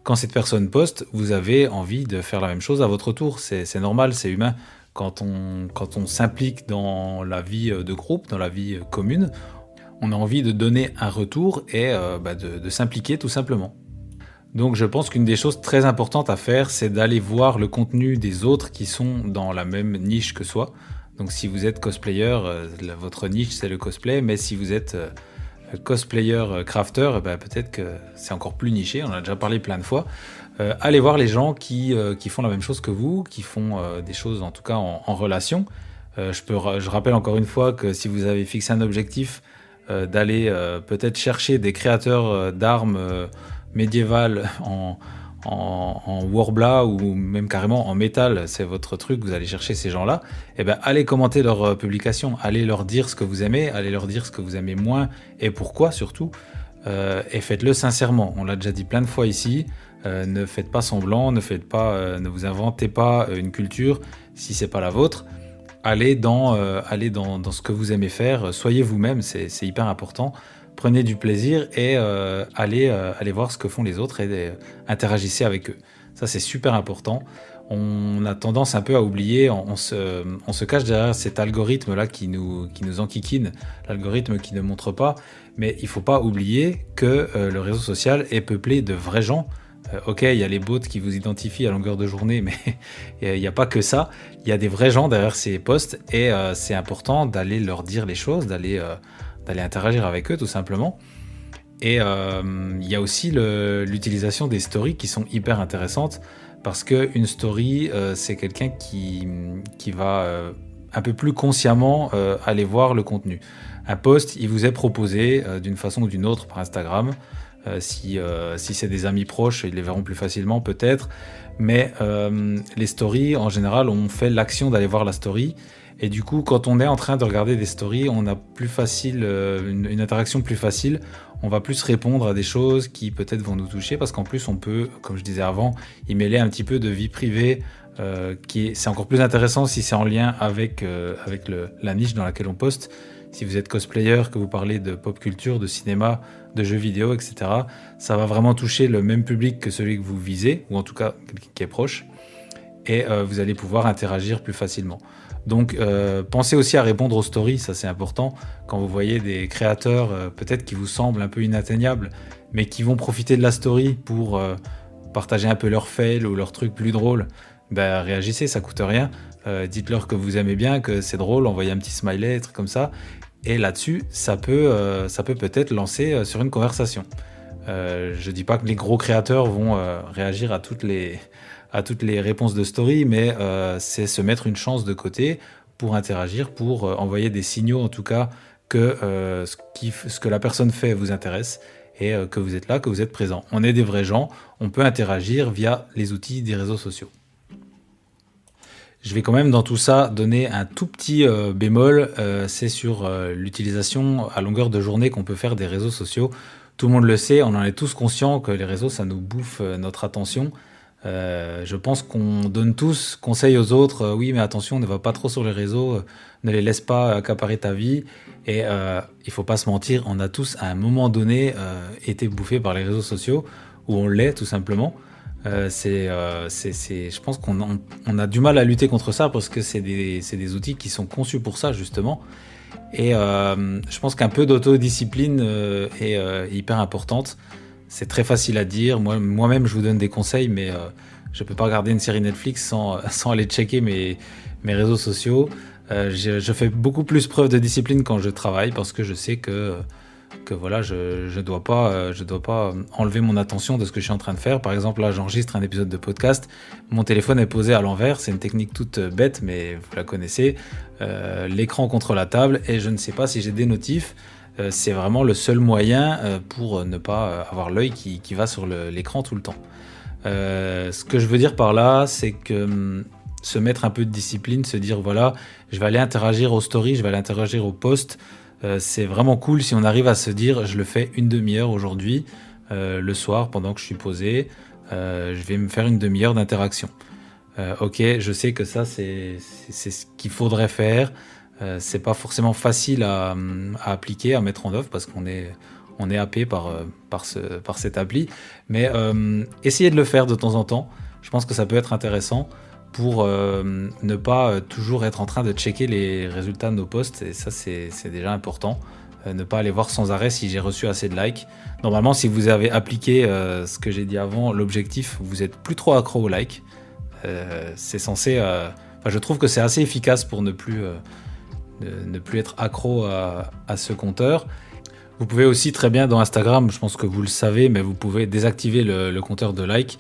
Quand cette personne poste, vous avez envie de faire la même chose à votre tour, c'est normal, c'est humain. Quand on s'implique dans la vie de groupe, dans la vie commune, on a envie de donner un retour et de s'impliquer tout simplement. Donc je pense qu'une des choses très importantes à faire, c'est d'aller voir le contenu des autres qui sont dans la même niche que soi. Donc si vous êtes cosplayer, votre niche c'est le cosplay, mais si vous êtes cosplayer crafter, peut-être que c'est encore plus niché, on en a déjà parlé plein de fois. Allez voir les gens qui font la même chose que vous, qui font des choses en tout cas en relation. Je rappelle encore une fois que si vous avez fixé un objectif d'aller peut-être chercher des créateurs d'armes médiévales en Worbla ou même carrément en métal, c'est votre truc, vous allez chercher ces gens-là, et allez commenter leurs publications, allez leur dire ce que vous aimez, allez leur dire ce que vous aimez moins et pourquoi surtout, et faites-le sincèrement. On l'a déjà dit plein de fois ici, ne faites pas semblant, ne vous inventez pas une culture si c'est pas la vôtre. Allez dans ce que vous aimez faire, soyez vous-même, c'est hyper important. Prenez du plaisir et allez voir ce que font les autres et interagissez avec eux. Ça, c'est super important. On a tendance un peu à oublier, on se cache derrière cet algorithme-là qui nous enquiquine, l'algorithme qui ne montre pas. Mais il ne faut pas oublier que le réseau social est peuplé de vrais gens. Ok, il y a les bots qui vous identifient à longueur de journée, mais il n'y a pas que ça. Il y a des vrais gens derrière ces posts et c'est important d'aller leur dire les choses, d'aller interagir avec eux tout simplement. Et il y a aussi l'utilisation des stories qui sont hyper intéressantes parce qu'une story, c'est quelqu'un qui va un peu plus consciemment aller voir le contenu. Un post, il vous est proposé d'une façon ou d'une autre par Instagram. Si c'est des amis proches, ils les verront plus facilement peut-être. Mais les stories, en général, on fait l'action d'aller voir la story. Et du coup, quand on est en train de regarder des stories, on a plus facile, une interaction plus facile. On va plus répondre à des choses qui peut-être vont nous toucher parce qu'en plus, on peut, comme je disais avant, y mêler un petit peu de vie privée. C'est encore plus intéressant si c'est en lien avec la niche dans laquelle on poste. Si vous êtes cosplayer, que vous parlez de pop culture, de cinéma, de jeux vidéo, etc., ça va vraiment toucher le même public que celui que vous visez, ou en tout cas quelqu'un qui est proche, et vous allez pouvoir interagir plus facilement. Donc pensez aussi à répondre aux stories, ça c'est important. Quand vous voyez des créateurs peut-être qui vous semblent un peu inatteignables, mais qui vont profiter de la story pour partager un peu leur fail ou leur truc plus drôle, réagissez, ça coûte rien. Dites-leur que vous aimez bien, que c'est drôle, envoyez un petit smiley, des trucs comme ça. Et là-dessus, ça peut peut-être lancer sur une conversation. Je dis pas que les gros créateurs vont réagir à toutes les réponses de story, mais c'est se mettre une chance de côté pour interagir, pour envoyer des signaux en tout cas que ce que la personne fait vous intéresse et que vous êtes là, que vous êtes présent. On est des vrais gens, on peut interagir via les outils des réseaux sociaux. Je vais quand même dans tout ça donner un tout petit bémol, c'est sur l'utilisation à longueur de journée qu'on peut faire des réseaux sociaux. Tout le monde le sait, on en est tous conscients que les réseaux, ça nous bouffe notre attention. Je pense qu'on donne tous conseil aux autres, oui mais attention, ne va pas trop sur les réseaux, ne les laisse pas accaparer ta vie. Et il faut pas se mentir, on a tous à un moment donné été bouffés par les réseaux sociaux, ou on l'est tout simplement. Je pense qu'on a du mal à lutter contre ça parce que c'est des outils qui sont conçus pour ça justement. Et je pense qu'un peu d'autodiscipline est hyper importante. C'est très facile à dire. Moi-même, je vous donne des conseils, mais je peux pas regarder une série Netflix sans aller checker mes réseaux sociaux. Je fais beaucoup plus preuve de discipline quand je travaille parce que je sais que voilà, je dois pas enlever mon attention de ce que je suis en train de faire. Par exemple, là, j'enregistre un épisode de podcast. Mon téléphone est posé à l'envers. C'est une technique toute bête, mais vous la connaissez. L'écran contre la table et je ne sais pas si j'ai des notifs. C'est vraiment le seul moyen pour ne pas avoir l'œil qui va sur l'écran tout le temps. Ce que je veux dire par là, c'est que se mettre un peu de discipline, se dire voilà, je vais aller interagir aux stories, je vais aller interagir aux posts. C'est vraiment cool si on arrive à se dire je le fais une demi-heure aujourd'hui, le soir pendant que je suis posé, je vais me faire une demi-heure d'interaction. Ok, je sais que ça c'est ce qu'il faudrait faire. C'est pas forcément facile à appliquer, à mettre en œuvre parce qu'on est happé par cette appli. Mais essayez de le faire de temps en temps. Je pense que ça peut être intéressant pour ne pas toujours être en train de checker les résultats de nos posts. Et ça, c'est déjà important. Ne pas aller voir sans arrêt si j'ai reçu assez de likes. Normalement, si vous avez appliqué ce que j'ai dit avant, l'objectif, vous êtes plus trop accro aux likes. C'est censé... je trouve que c'est assez efficace pour ne plus être accro à ce compteur. Vous pouvez aussi très bien dans Instagram, je pense que vous le savez, mais vous pouvez désactiver le compteur de likes.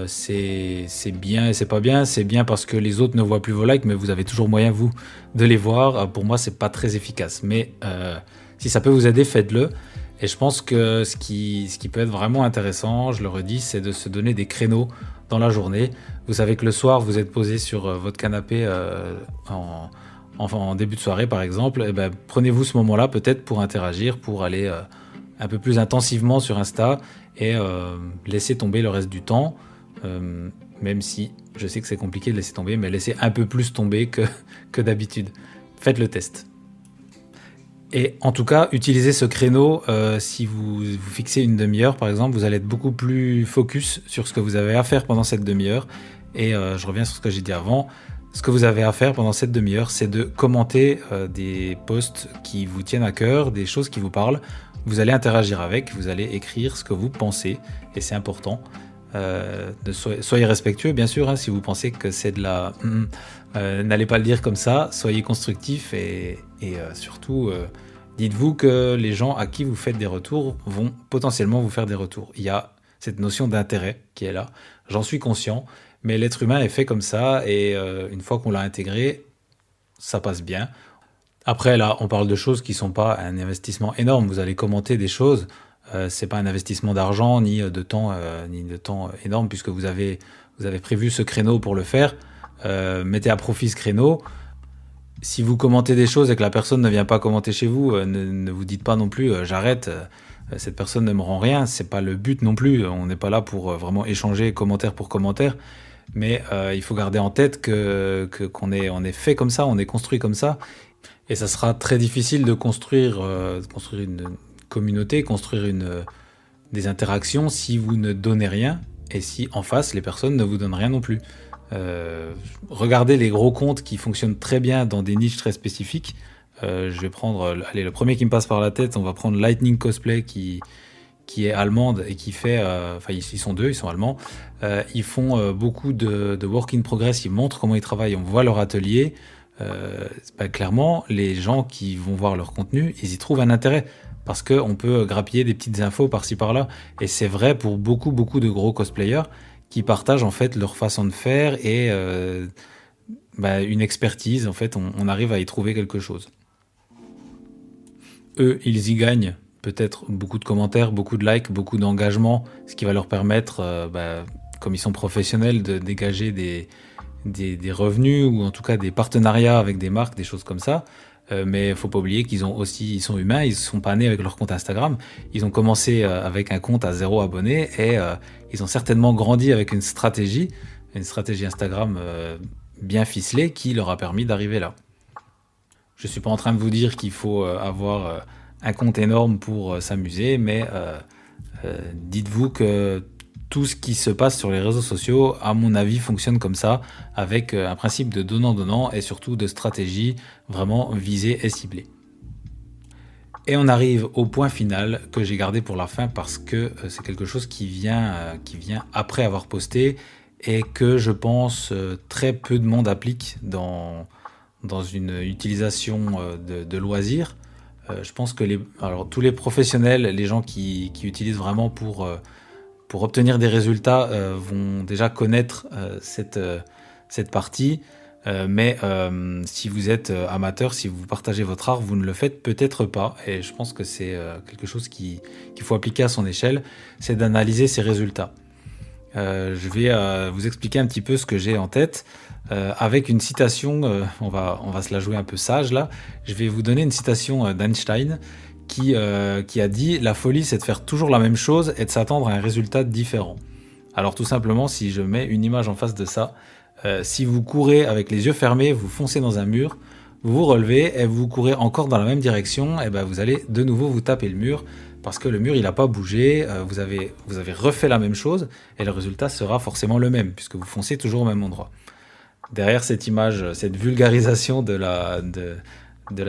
C'est bien et c'est pas bien. C'est bien parce que les autres ne voient plus vos likes, mais vous avez toujours moyen, vous, de les voir. Pour moi, c'est pas très efficace. Mais si ça peut vous aider, faites-le. Et je pense que ce qui peut être vraiment intéressant, je le redis, c'est de se donner des créneaux dans la journée. Vous savez que le soir, vous êtes posé sur votre canapé en début de soirée par exemple, prenez-vous ce moment-là peut-être pour interagir, pour aller un peu plus intensivement sur Insta et laisser tomber le reste du temps, même si je sais que c'est compliqué de laisser tomber, mais laissez un peu plus tomber que d'habitude. Faites le test. Et en tout cas, utilisez ce créneau, si vous fixez une demi-heure par exemple, vous allez être beaucoup plus focus sur ce que vous avez à faire pendant cette demi-heure. Et je reviens sur ce que j'ai dit avant. Ce que vous avez à faire pendant cette demi-heure, c'est de commenter des posts qui vous tiennent à cœur, des choses qui vous parlent. Vous allez interagir avec, vous allez écrire ce que vous pensez, et c'est important. Soyez respectueux, bien sûr, hein, si vous pensez que c'est de la... n'allez pas le dire comme ça, soyez constructif et surtout, dites-vous que les gens à qui vous faites des retours vont potentiellement vous faire des retours. Il y a cette notion d'intérêt qui est là, j'en suis conscient. Mais l'être humain est fait comme ça et une fois qu'on l'a intégré, ça passe bien. Après, là, on parle de choses qui ne sont pas un investissement énorme. Vous allez commenter des choses. C'est pas un investissement d'argent ni de temps énorme puisque vous avez prévu ce créneau pour le faire. Mettez à profit ce créneau. Si vous commentez des choses et que la personne ne vient pas commenter chez vous, ne vous dites pas non plus j'arrête. Cette personne ne me rend rien. C'est pas le but non plus. On n'est pas là pour vraiment échanger commentaire pour commentaire. Mais il faut garder en tête qu'on est fait comme ça, on est construit comme ça. Et ça sera très difficile de construire une communauté, construire des interactions si vous ne donnez rien et si en face, les personnes ne vous donnent rien non plus. Regardez les gros comptes qui fonctionnent très bien dans des niches très spécifiques. Je vais prendre le premier qui me passe par la tête, on va prendre Lightning Cosplay qui est allemande et qui fait... ils sont deux, ils sont allemands. Ils font beaucoup de work in progress, ils montrent comment ils travaillent, on voit leur atelier. Clairement, les gens qui vont voir leur contenu, ils y trouvent un intérêt. Parce qu'on peut grappiller des petites infos par-ci par-là. Et c'est vrai pour beaucoup de gros cosplayers qui partagent en fait leur façon de faire et une expertise. En fait, on arrive à y trouver quelque chose. Eux, ils y gagnent peut-être beaucoup de commentaires, beaucoup de likes, beaucoup d'engagement, ce qui va leur permettre, comme ils sont professionnels, de dégager des revenus ou en tout cas des partenariats avec des marques, des choses comme ça. Mais il ne faut pas oublier qu'ils sont humains, ils ne sont pas nés avec leur compte Instagram. Ils ont commencé avec un compte à 0 abonnés et ils ont certainement grandi avec une stratégie Instagram bien ficelée qui leur a permis d'arriver là. Je ne suis pas en train de vous dire qu'il faut avoir un compte énorme pour s'amuser, mais dites-vous que tout ce qui se passe sur les réseaux sociaux, à mon avis, fonctionne comme ça, avec un principe de donnant-donnant et surtout de stratégie vraiment visée et ciblée. Et on arrive au point final que j'ai gardé pour la fin parce que c'est quelque chose qui vient après avoir posté et que je pense très peu de monde applique dans une utilisation de loisirs. Je pense que tous les professionnels, les gens qui utilisent vraiment pour obtenir des résultats vont déjà connaître cette partie. Mais si vous êtes amateur, si vous partagez votre art, vous ne le faites peut-être pas. Et je pense que c'est quelque chose qu'il faut appliquer à son échelle, c'est d'analyser ses résultats. Je vais vous expliquer un petit peu ce que j'ai en tête. Avec une citation, on va se la jouer un peu sage là. Je vais vous donner une citation d'Einstein qui a dit « La folie, c'est de faire toujours la même chose et de s'attendre à un résultat différent. » Alors tout simplement, si je mets une image en face de ça, si vous courez avec les yeux fermés, vous foncez dans un mur, vous vous relevez et vous courez encore dans la même direction, et ben vous allez de nouveau vous taper le mur parce que le mur il n'a pas bougé, vous avez refait la même chose et le résultat sera forcément le même puisque vous foncez toujours au même endroit. Derrière cette image, cette vulgarisation de la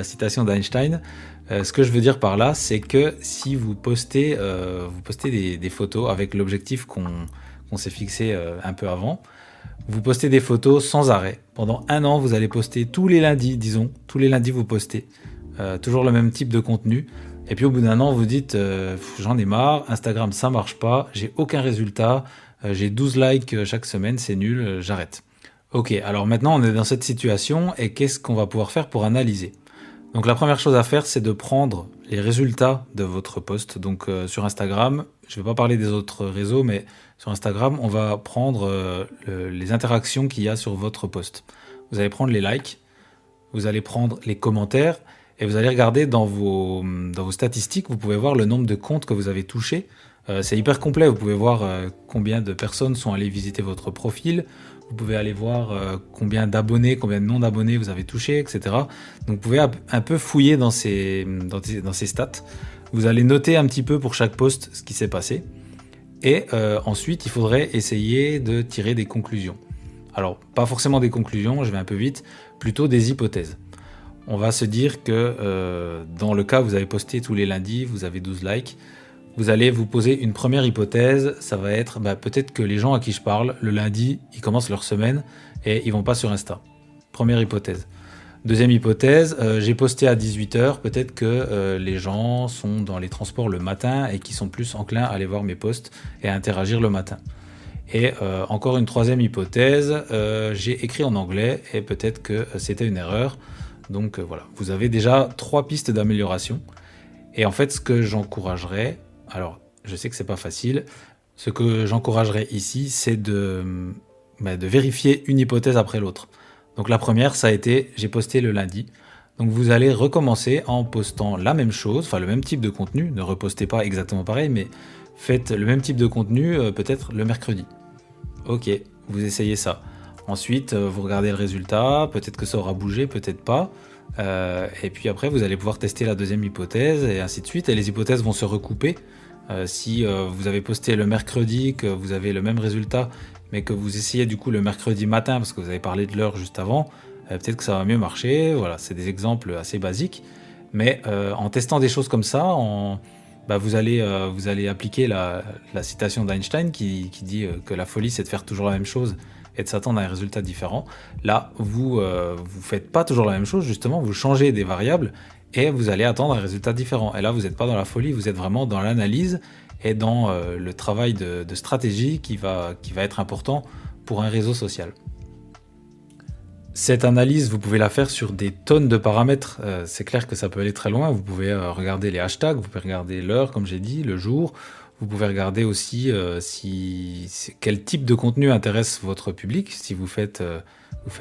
citation d'Einstein, ce que je veux dire par là, c'est que si vous postez des photos avec l'objectif qu'on s'est fixé un peu avant, vous postez des photos sans arrêt. Pendant 1 an, vous allez poster tous les lundis, disons. Tous les lundis, vous postez. Toujours le même type de contenu. Et puis au bout d'1 an, vous dites j'en ai marre, Instagram ça marche pas, j'ai aucun résultat, j'ai 12 likes chaque semaine, c'est nul, j'arrête. Ok, alors maintenant on est dans cette situation et qu'est-ce qu'on va pouvoir faire pour analyser ? Donc la première chose à faire, c'est de prendre les résultats de votre post. Donc sur Instagram, je ne vais pas parler des autres réseaux, mais sur Instagram, on va prendre les interactions qu'il y a sur votre post. Vous allez prendre les likes, vous allez prendre les commentaires et vous allez regarder dans vos statistiques, vous pouvez voir le nombre de comptes que vous avez touchés. C'est hyper complet, vous pouvez voir combien de personnes sont allées visiter votre profil, vous pouvez aller voir combien d'abonnés, combien de non-abonnés vous avez touché, etc. Donc vous pouvez un peu fouiller dans ces stats. Vous allez noter un petit peu pour chaque post ce qui s'est passé. Et ensuite, il faudrait essayer de tirer des conclusions. Alors, pas forcément des conclusions, je vais un peu vite, plutôt des hypothèses. On va se dire que dans le cas où vous avez posté tous les lundis, vous avez 12 likes, vous allez vous poser une première hypothèse, ça va être peut-être que les gens à qui je parle, le lundi, ils commencent leur semaine et ils vont pas sur Insta. Première hypothèse. Deuxième hypothèse, j'ai posté à 18h, peut-être que les gens sont dans les transports le matin et qui sont plus enclins à aller voir mes posts et à interagir le matin. Et encore une troisième hypothèse, j'ai écrit en anglais et peut-être que c'était une erreur. Donc voilà, vous avez déjà 3 pistes d'amélioration. Et en fait, ce que j'encouragerais, alors je sais que c'est pas facile, ce que j'encouragerais ici, c'est de vérifier une hypothèse après l'autre. Donc la première, ça a été, j'ai posté le lundi. Donc vous allez recommencer en postant la même chose, enfin le même type de contenu. Ne repostez pas exactement pareil, mais faites le même type de contenu peut-être le mercredi. Ok, vous essayez ça. Ensuite, vous regardez le résultat, peut-être que ça aura bougé, peut-être pas. Et puis après, vous allez pouvoir tester la deuxième hypothèse et ainsi de suite. Et les hypothèses vont se recouper. Si vous avez posté le mercredi, que vous avez le même résultat, mais que vous essayez du coup le mercredi matin, parce que vous avez parlé de l'heure juste avant, peut-être que ça va mieux marcher. Voilà, c'est des exemples assez basiques. Mais en testant des choses comme ça, vous allez appliquer la citation d'Einstein qui dit que la folie, c'est de faire toujours la même chose et de s'attendre à un résultat différent. Là, vous faites pas toujours la même chose, justement, vous changez des variables et vous allez attendre un résultat différent. Et là, vous n'êtes pas dans la folie, vous êtes vraiment dans l'analyse et dans le travail de stratégie qui va être important pour un réseau social. Cette analyse, vous pouvez la faire sur des tonnes de paramètres. C'est clair que ça peut aller très loin. Vous pouvez regarder les hashtags, vous pouvez regarder l'heure, comme j'ai dit, le jour. Vous pouvez regarder aussi quel type de contenu intéresse votre public. Si vous faites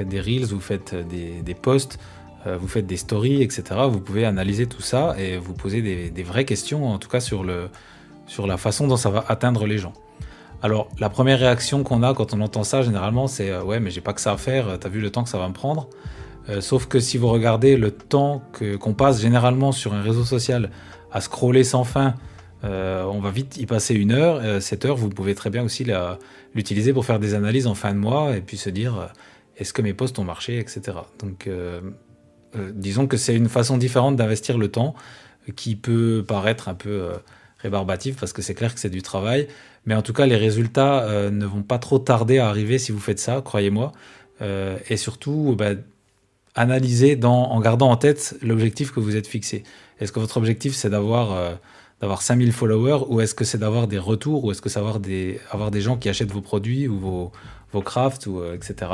des reels, vous faites des posts, vous faites des stories, etc. Vous pouvez analyser tout ça et vous poser des vraies questions, en tout cas sur la façon dont ça va atteindre les gens. Alors, la première réaction qu'on a quand on entend ça, généralement, c'est ouais, mais j'ai pas que ça à faire, t'as vu le temps que ça va me prendre. Sauf que si vous regardez le temps qu'on passe généralement sur un réseau social à scroller sans fin, on va vite y passer 1 heure. Cette heure, vous pouvez très bien aussi l'utiliser pour faire des analyses en fin de mois et puis se dire est-ce que mes posts ont marché, etc. Donc, disons que c'est une façon différente d'investir le temps qui peut paraître un peu rébarbatif parce que c'est clair que c'est du travail. Mais en tout cas, les résultats ne vont pas trop tarder à arriver si vous faites ça, croyez-moi. Et surtout, analysez en gardant en tête l'objectif que vous êtes fixé. Est-ce que votre objectif, c'est d'avoir 5000 followers ou est-ce que c'est d'avoir des retours ou est-ce que c'est avoir des gens qui achètent vos produits ou vos crafts, etc.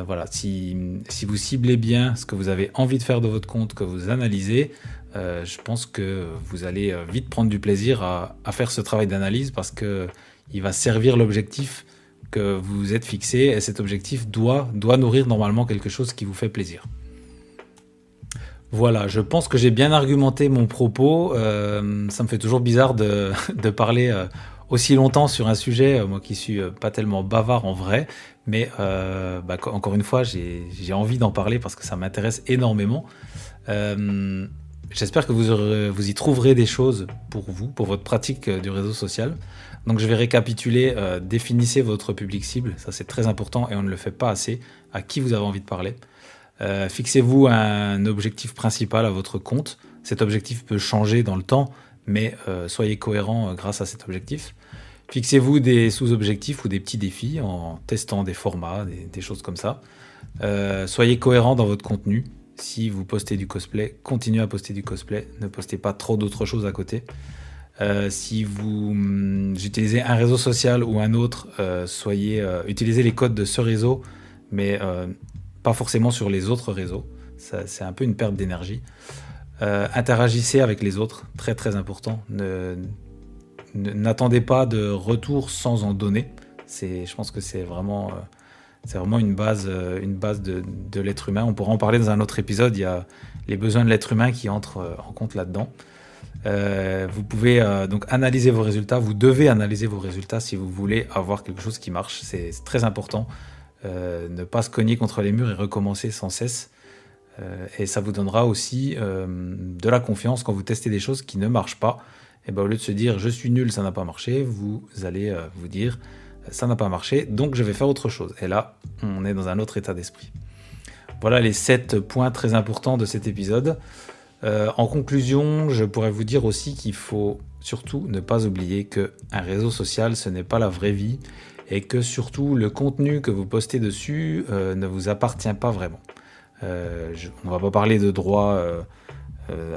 Voilà, si vous ciblez bien ce que vous avez envie de faire de votre compte, que vous analysez, je pense que vous allez vite prendre du plaisir à faire ce travail d'analyse parce qu'il va servir l'objectif que vous vous êtes fixé et cet objectif doit nourrir normalement quelque chose qui vous fait plaisir. Voilà, je pense que j'ai bien argumenté mon propos. Ça me fait toujours bizarre de parler aussi longtemps sur un sujet, moi qui suis pas tellement bavard en vrai, mais encore une fois, j'ai envie d'en parler parce que ça m'intéresse énormément. J'espère que vous y trouverez des choses pour vous, pour votre pratique du réseau social. Donc je vais récapituler, définissez votre public cible, ça c'est très important et on ne le fait pas assez, à qui vous avez envie de parler. Fixez-vous un objectif principal à votre compte. Cet objectif peut changer dans le temps, mais soyez cohérent grâce à cet objectif. Fixez-vous des sous-objectifs ou des petits défis en testant des formats, des choses comme ça. Soyez cohérent dans votre contenu. Si vous postez du cosplay, continuez à poster du cosplay. Ne postez pas trop d'autres choses à côté. Si vous utilisez un réseau social ou un autre, utilisez les codes de ce réseau, mais pas forcément sur les autres réseaux. C'est un peu une perte d'énergie. Interagissez avec les autres, très très important. N'attendez pas de retour sans en donner. Je pense que c'est vraiment une base de l'être humain. On pourra en parler dans un autre épisode. Il y a les besoins de l'être humain qui entrent en compte là-dedans. Vous pouvez donc analyser vos résultats. Vous devez analyser vos résultats si vous voulez avoir quelque chose qui marche. C'est très important. Ne pas se cogner contre les murs et recommencer sans cesse. Et ça vous donnera aussi de la confiance quand vous testez des choses qui ne marchent pas. Et au lieu de se dire je suis nul, ça n'a pas marché, vous allez vous dire ça n'a pas marché, donc je vais faire autre chose. Et là, on est dans un autre état d'esprit. Voilà les 7 points très importants de cet épisode. En conclusion, je pourrais vous dire aussi qu'il faut surtout ne pas oublier qu'un réseau social, ce n'est pas la vraie vie et que surtout le contenu que vous postez dessus ne vous appartient pas vraiment. On ne va pas parler de droit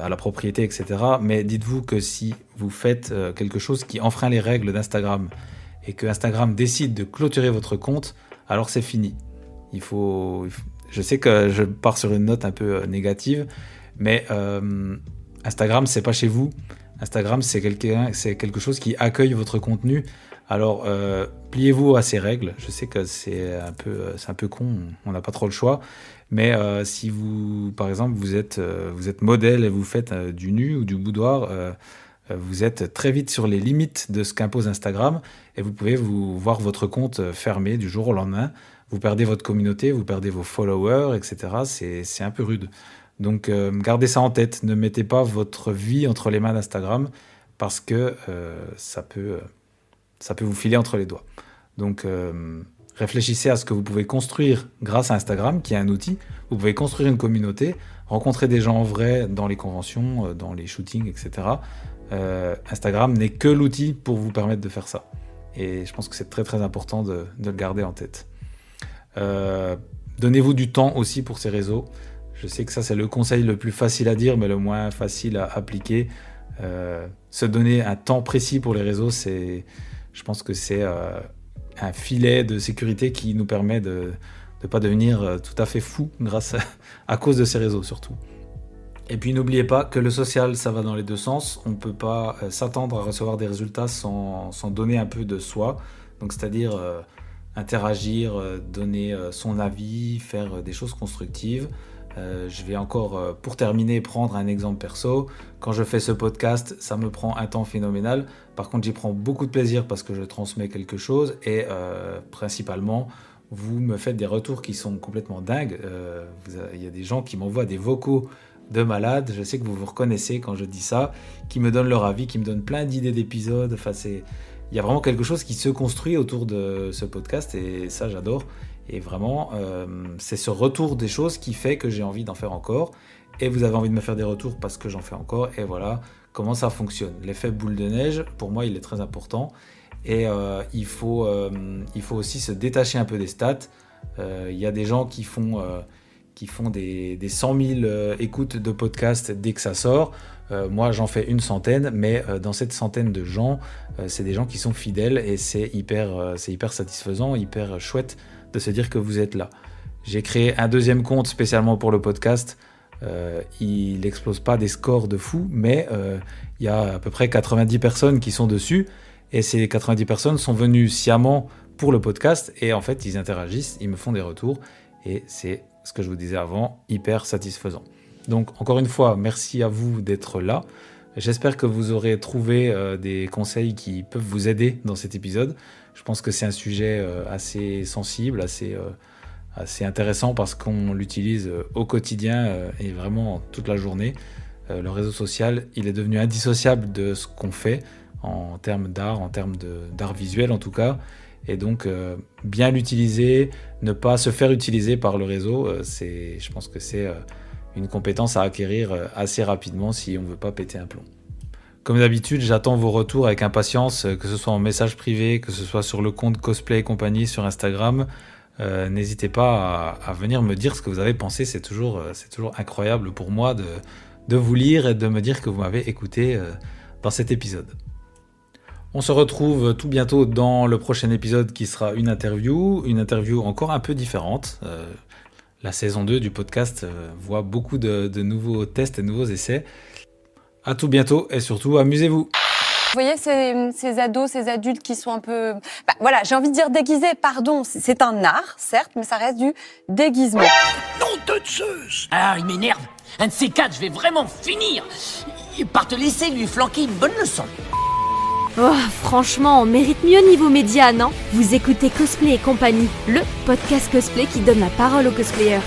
à la propriété, etc. Mais dites-vous que si vous faites quelque chose qui enfreint les règles d'Instagram et que Instagram décide de clôturer votre compte, alors c'est fini. Je sais que je pars sur une note un peu négative, mais Instagram, c'est pas chez vous. Instagram, c'est quelque chose qui accueille votre contenu. Alors, pliez-vous à ces règles. Je sais que c'est un peu con, on n'a pas trop le choix. Mais si vous, par exemple, vous êtes modèle et vous faites du nu ou du boudoir, vous êtes très vite sur les limites de ce qu'impose Instagram et vous pouvez voir votre compte fermé du jour au lendemain. Vous perdez votre communauté, vous perdez vos followers, etc. C'est un peu rude. Donc, gardez ça en tête. Ne mettez pas votre vie entre les mains d'Instagram parce que ça peut vous filer entre les doigts. Donc, réfléchissez à ce que vous pouvez construire grâce à Instagram, qui est un outil. Vous pouvez construire une communauté, rencontrer des gens en vrai dans les conventions, dans les shootings, etc. Instagram n'est que l'outil pour vous permettre de faire ça. Et je pense que c'est très très important de le garder en tête. Donnez-vous du temps aussi pour ces réseaux. Je sais que ça, c'est le conseil le plus facile à dire, mais le moins facile à appliquer. Se donner un temps précis pour les réseaux, je pense que c'est un filet de sécurité qui nous permet de ne pas devenir tout à fait fou à cause de ces réseaux surtout. Et puis n'oubliez pas que le social, ça va dans les deux sens. On ne peut pas s'attendre à recevoir des résultats sans donner un peu de soi. Donc c'est-à-dire interagir, donner son avis, faire des choses constructives. Je vais encore, pour terminer, prendre un exemple perso. Quand je fais ce podcast, ça me prend un temps phénoménal. Par contre, j'y prends beaucoup de plaisir parce que je transmets quelque chose et principalement, vous me faites des retours qui sont complètement dingues. Il y a des gens qui m'envoient des vocaux de malades. Je sais que vous vous reconnaissez quand je dis ça, qui me donnent leur avis, qui me donnent plein d'idées d'épisodes. Enfin, il y a vraiment quelque chose qui se construit autour de ce podcast et ça, j'adore. Et vraiment, c'est ce retour des choses qui fait que j'ai envie d'en faire encore. Et vous avez envie de me faire des retours parce que j'en fais encore. Et voilà comment ça fonctionne. L'effet boule de neige, pour moi, il est très important. Et il faut aussi se détacher un peu des stats. Il y a des gens qui font des 100 000 écoutes de podcasts dès que ça sort. Moi, j'en fais une centaine, mais dans cette centaine de gens, c'est des gens qui sont fidèles et c'est hyper satisfaisant, hyper chouette de se dire que vous êtes là. J'ai créé un deuxième compte spécialement pour le podcast. Il n'explose pas des scores de fou, mais il y a à peu près 90 personnes qui sont dessus et ces 90 personnes sont venues sciemment pour le podcast et en fait, ils interagissent, ils me font des retours et c'est ce que je vous disais avant, hyper satisfaisant. Donc encore une fois, merci à vous d'être là. J'espère que vous aurez trouvé des conseils qui peuvent vous aider dans cet épisode. Je pense que c'est un sujet assez sensible, assez intéressant parce qu'on l'utilise au quotidien et vraiment toute la journée. Le réseau social, il est devenu indissociable de ce qu'on fait en termes d'art, en termes d'art visuel en tout cas. Et donc, bien l'utiliser, ne pas se faire utiliser par le réseau, je pense que c'est une compétence à acquérir assez rapidement si on ne veut pas péter un plomb. Comme d'habitude, j'attends vos retours avec impatience, que ce soit en message privé, que ce soit sur le compte Cosplay et compagnie sur Instagram. N'hésitez pas à venir me dire ce que vous avez pensé, c'est toujours incroyable pour moi de vous lire et de me dire que vous m'avez écouté dans cet épisode. On se retrouve tout bientôt dans le prochain épisode qui sera une interview encore un peu différente. La saison 2 du podcast voit beaucoup de nouveaux tests et de nouveaux essais. À tout bientôt et surtout, amusez-vous. Vous voyez ces ados, ces adultes qui sont un peu... voilà, j'ai envie de dire déguisés, pardon. C'est un art, certes, mais ça reste du déguisement. Nom de Zeus! Ah, il m'énerve. Un de ces quatre, je vais vraiment finir par te laisser lui flanquer une bonne leçon. Oh, franchement, on mérite mieux niveau média, non? Vous écoutez Cosplay et compagnie, le podcast cosplay qui donne la parole aux cosplayers.